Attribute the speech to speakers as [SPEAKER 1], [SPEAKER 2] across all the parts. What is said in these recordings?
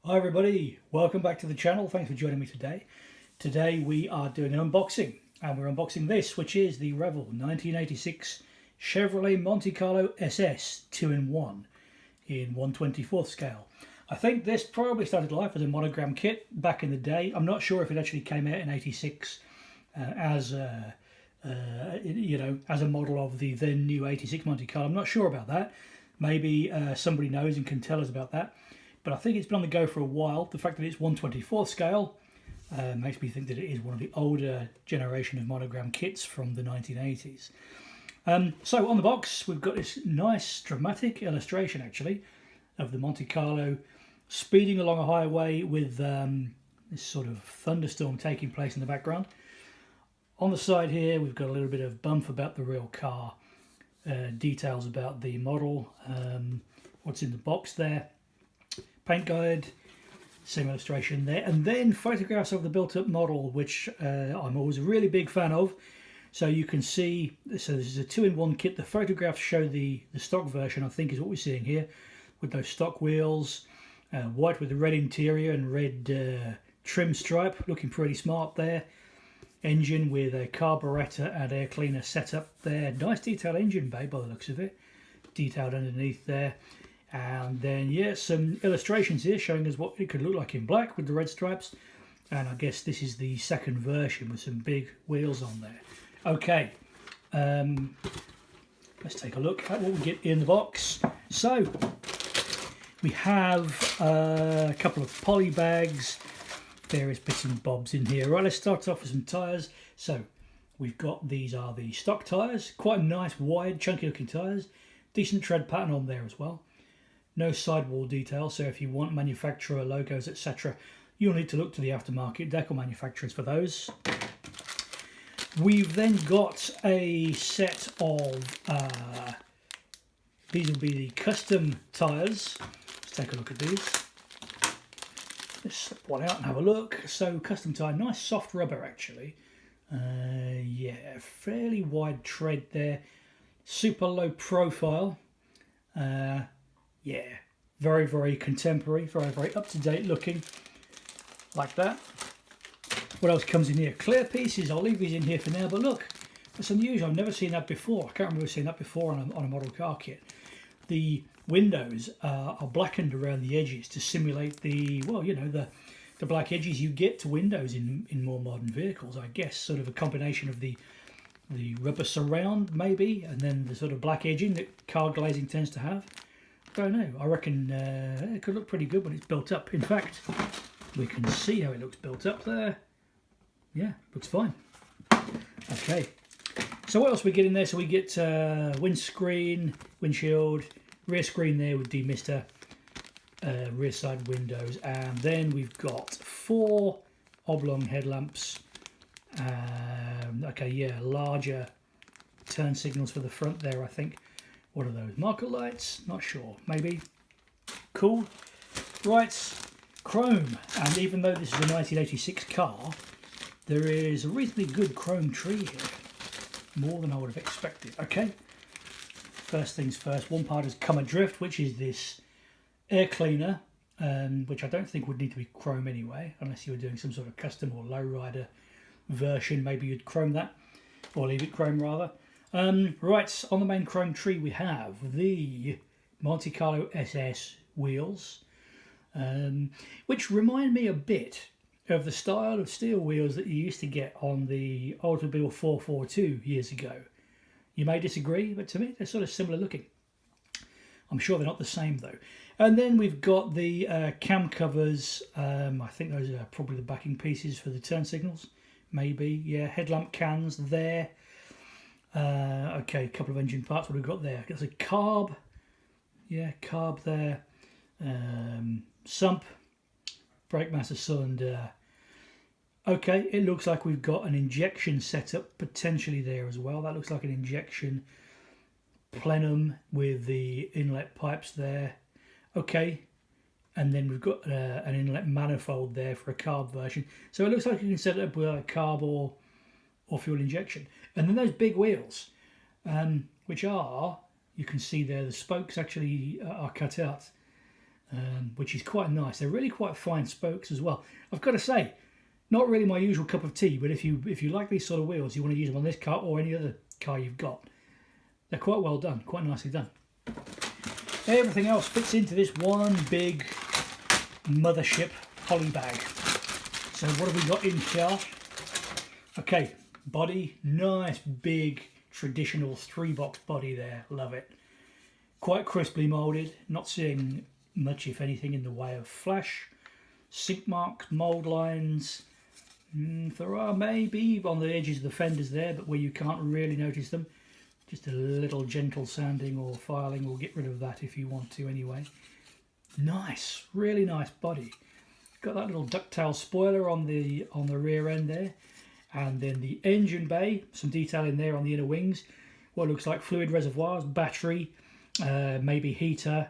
[SPEAKER 1] Hi everybody, welcome back to the channel. Thanks for joining me today. Today we are doing an unboxing, and we're unboxing this, which is the Revell 1986 Chevrolet Monte Carlo SS 2-in-1 in 1/24th scale. I think this probably started life as a monogram kit back in the day. I'm not sure if it actually came out in '86 as a model of the then new '86 Monte Carlo. I'm not sure about that. Maybe somebody knows and can tell us about that. But I think it's been on the go for a while. The fact that it's 1/24th scale makes me think that it is one of the older generation of monogram kits from the 1980s. So on the box, we've got this nice dramatic illustration, actually, of the Monte Carlo speeding along a highway with this sort of thunderstorm taking place in the background. On the side here, we've got a little bit of bump about the real car, details about the model, what's in the box there. Paint guide, same illustration there, and then photographs of the built-up model, which I'm always a really big fan of. So you can see, so this is a 2-in-1 kit. The photographs show the stock version, I think is what we're seeing here, with those stock wheels, white with the red interior and red trim stripe, looking pretty smart there. Engine with a carburettor and air cleaner setup there. Nice detailed engine bay by the looks of it, detailed underneath there. And then, yeah, some illustrations here showing us what it could look like in black with the red stripes. And I guess this is the second version with some big wheels on there. Okay, let's take a look at what we get in the box. So, we have a couple of poly bags, various bits and bobs in here. Right, let's start off with some tyres. So, we've got, these are the stock tyres. Quite nice, wide, chunky looking tyres. Decent tread pattern on there as well. No sidewall detail, so if you want manufacturer logos, etc., you'll need to look to the aftermarket decal manufacturers for those. We've then got a set of, these will be the custom tyres. Let's take a look at these. Let's slip one out and have a look. So custom tyre, nice soft rubber actually. Yeah, fairly wide tread there. Super low profile. Yeah, very, very contemporary, very, very up-to-date looking, like that. What else comes in here? Clear pieces. I'll leave these in here for now, but look, that's unusual. I've never seen that before. I can't remember seeing that before on a model car kit. The windows are blackened around the edges to simulate the, well, you know, the black edges you get to windows in more modern vehicles. I guess sort of a combination of the rubber surround, maybe, and then the sort of black edging that car glazing tends to have. I don't know. I reckon it could look pretty good when it's built up. In fact, we can see how it looks built up there. Yeah, looks fine. Okay. So what else we get in there? So we get windscreen, windshield, rear screen there with demister, rear side windows, and then we've got 4 oblong headlamps. Okay, yeah, larger turn signals for the front there, I think. What are those? Marker lights? Not sure. Maybe. Cool. Right. Chrome. And even though this is a 1986 car, there is a reasonably good chrome tree here. More than I would have expected. Okay. First things first. One part has come adrift, which is this air cleaner, which I don't think would need to be chrome anyway, unless you were doing some sort of custom or lowrider version. Maybe you'd chrome that, or leave it chrome rather. Right, on the main chrome tree we have the Monte Carlo SS wheels, which remind me a bit of the style of steel wheels that you used to get on the Automobile 442 years ago. You may disagree, but to me they're sort of similar looking. I'm sure they're not the same though. And then we've got the cam covers. I think those are probably the backing pieces for the turn signals. Maybe, yeah, headlamp cans there. Okay, a couple of engine parts. What have we got there? There's a carb. Yeah, carb there. Sump. Brake master cylinder. Okay, it looks like we've got an injection setup potentially there as well. That looks like an injection plenum with the inlet pipes there. Okay, and then we've got an inlet manifold there for a carb version. So it looks like you can set it up with a carb or fuel injection. And then those big wheels, which are, you can see there, the spokes actually are cut out. which is quite nice. They're really quite fine spokes as well. I've got to say, not really my usual cup of tea, but if you like these sort of wheels, you want to use them on this car or any other car you've got. They're quite well done, quite nicely done. Everything else fits into this one big mothership poly bag. So what have we got in here? Okay, body, nice big traditional 3-box body there, love it. Quite crisply moulded, not seeing much if anything in the way of flash. Sink marks, mould lines. There are maybe on the edges of the fenders there, but where you can't really notice them. Just a little gentle sanding or filing will get rid of that if you want to anyway. Nice, really nice body. Got that little ducktail spoiler on the rear end there. And then the engine bay, some detail in there on the inner wings. What looks like fluid reservoirs, battery, maybe heater.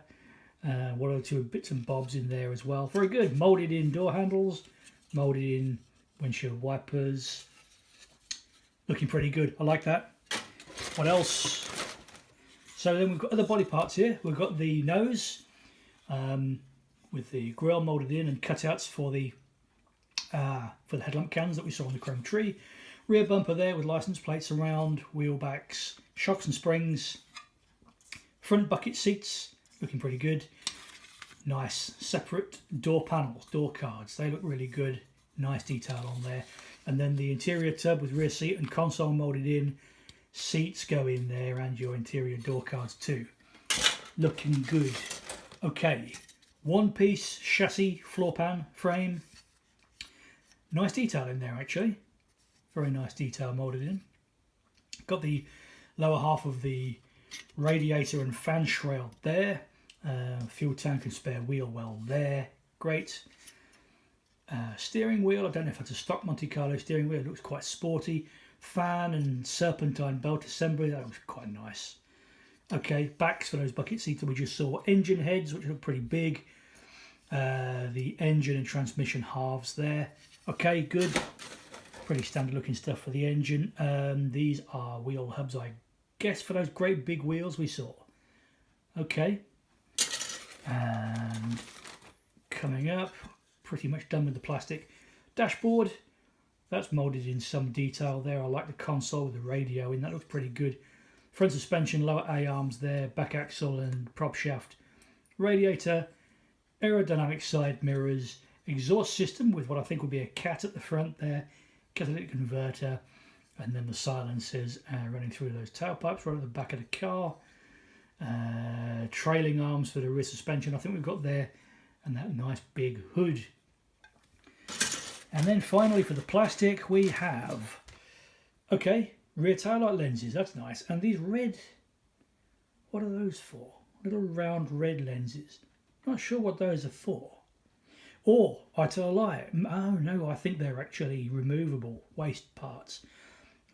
[SPEAKER 1] One or two bits and bobs in there as well. Very good. Moulded in door handles, moulded in windshield wipers. Looking pretty good. I like that. What else? So then we've got other body parts here. We've got the nose with the grille moulded in and cutouts for the headlamp cans that we saw on the chrome tree. Rear bumper there with license plates around, wheel backs, shocks and springs. Front bucket seats, looking pretty good. Nice separate door panels, door cards. They look really good. Nice detail on there. And then the interior tub with rear seat and console moulded in. Seats go in there and your interior door cards too. Looking good. Okay, one piece chassis floor pan frame. Nice detail in there actually. Very nice detail moulded in. Got the lower half of the radiator and fan shroud there. Fuel tank and spare wheel well there. Great. Steering wheel, I don't know if that's a stock Monte Carlo steering wheel. It looks quite sporty. Fan and serpentine belt assembly, that looks quite nice. Okay, backs for those bucket seats that we just saw. Engine heads, which look pretty big. The engine and transmission halves there. Okay, good. Pretty standard looking stuff for the engine. These are wheel hubs, I guess, for those great big wheels we saw. Okay. And coming up, pretty much done with the plastic. Dashboard, that's moulded in some detail there. I like the console with the radio in, that looks pretty good. Front suspension, lower A-arms there, back axle and prop shaft. Radiator, aerodynamic side mirrors, exhaust system with what I think will be a cat at the front there, catalytic converter, and then the silencers running through those tailpipes right at the back of the car. Trailing arms for the rear suspension I think we've got there, and that nice big hood. And then finally for the plastic we have, okay, rear taillight lenses, that's nice. And these red, what are those for? Little round red lenses. Not sure what those are for. Or, I tell a lie, oh no, I think they're actually removable waste parts.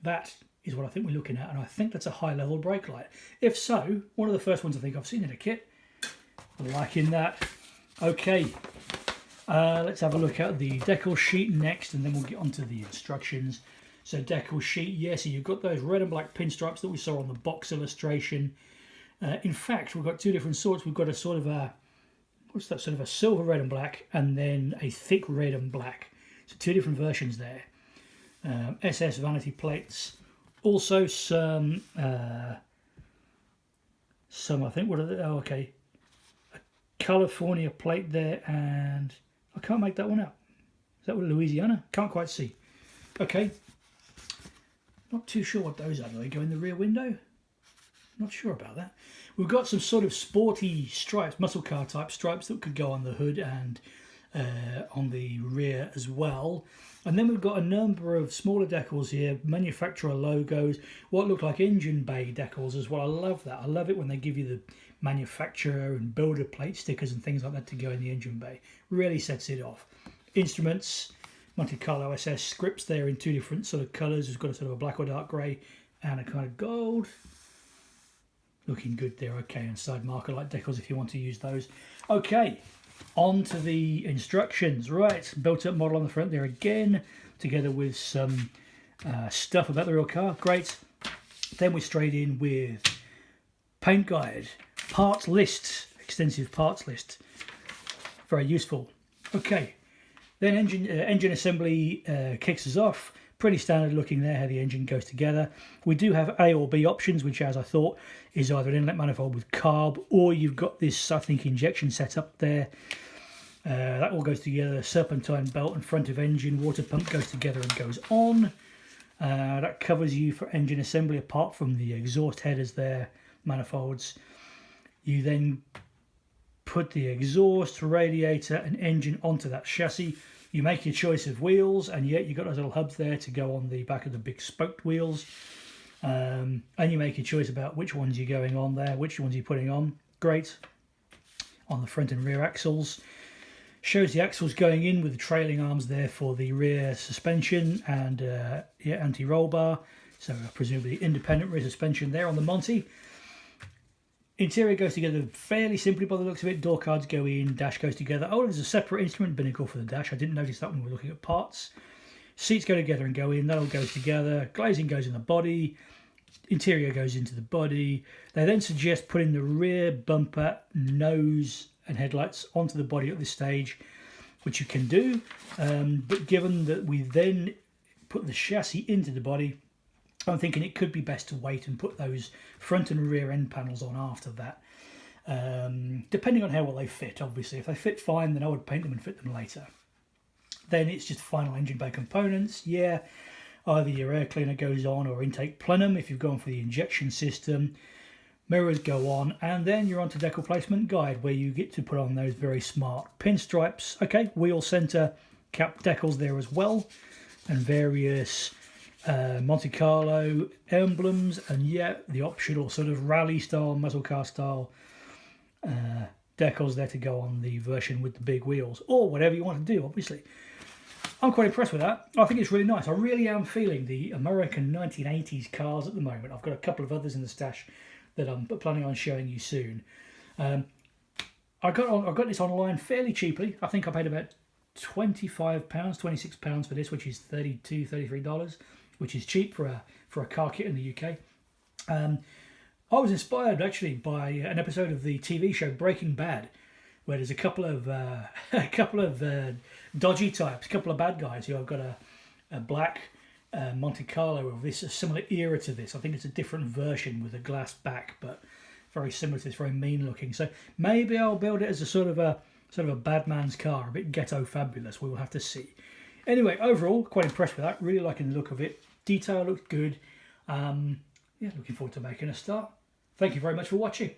[SPEAKER 1] That is what I think we're looking at, and I think that's a high level brake light. If so, one of the first ones I think I've seen in a kit. Liking that. Okay, let's have a look at the Decals sheet next, and then we'll get onto the instructions. So Decals sheet, yeah, so you've got those red and black pinstripes that we saw on the box illustration. In fact, we've got two different sorts. We've got a sort of a, what's that, sort of a silver red and black, and then a thick red and black. So two different versions there. SS vanity plates. Also some I think, what are they? Oh, okay. A California plate there, and I can't make that one out. Is that Louisiana? Can't quite see. Okay. Not too sure what those are. Do they go in the rear window? Not sure about that. We've got some sort of sporty stripes, muscle car type stripes that could go on the hood and on the rear as well. And then we've got a number of smaller decals here, manufacturer logos, what look like engine bay decals as well. I love that. I love it when they give you the manufacturer and builder plate stickers and things like that to go in the engine bay. Really sets it off. Instruments, Monte Carlo SS scripts there in two different sort of colours. It's got a sort of a black or dark grey and a kind of gold. Looking good there. Okay, and side marker light decals if you want to use those. Okay, on to the instructions. Right, built up model on the front there again, together with some stuff about the real car. Great. Then we're straight in with paint guide, parts list, extensive parts list. very useful. Okay, then engine assembly kicks us off. Pretty standard looking there, how the engine goes together. We do have A or B options, which, as I thought, is either an inlet manifold with carb, or you've got this, I think, injection set up there. That all goes together. Serpentine belt and front of engine, water pump goes together and goes on. That covers you for engine assembly, apart from the exhaust headers there, manifolds. You then put the exhaust, radiator and engine onto that chassis. You make your choice of wheels, and yet you've got those little hubs there to go on the back of the big spoked wheels. And you make your choice about which ones you're going on there, which ones you're putting on. Great. On the front and rear axles. Shows the axles going in with the trailing arms there for the rear suspension and anti-roll bar. So presumably independent rear suspension there on the Monte. Interior goes together fairly simply by the looks of it. Door cards go in, dash goes together. Oh, there's a separate instrument binnacle for the dash. I didn't notice that when we were looking at parts. Seats go together and go in. That all goes together. Glazing goes in the body. Interior goes into the body. They then suggest putting the rear bumper, nose and headlights onto the body at this stage, which you can do. But given that we then put the chassis into the body, I'm thinking it could be best to wait and put those front and rear end panels on after that. Depending on how well they fit, obviously. If they fit fine, then I would paint them and fit them later. Then it's just final engine bay components. Yeah, either your air cleaner goes on or intake plenum if you've gone for the injection system. Mirrors go on, and then you're on to decal placement guide, where you get to put on those very smart pinstripes. Okay, wheel center cap decals there as well, and various Monte Carlo emblems, and yet the optional sort of rally style, muscle car style decals there to go on the version with the big wheels, or whatever you want to do, obviously. I'm quite impressed with that. I think it's really nice. I really am feeling the American 1980s cars at the moment. I've got a couple of others in the stash that I'm planning on showing you soon. I got this online fairly cheaply. I think I paid about £25, £26 for this, which is $32, $33. Which is cheap for a car kit in the UK. I was inspired actually by an episode of the TV show Breaking Bad, where there's a couple of dodgy types, a couple of bad guys who have got a black Monte Carlo of this, a similar era to this. I think it's a different version with a glass back, but very similar to this, very mean looking. So maybe I'll build it as a sort of a bad man's car, a bit ghetto fabulous. We will have to see. Anyway, overall, quite impressed with that. Really liking the look of it. Detail looks good. Yeah, looking forward to making a start. Thank you very much for watching.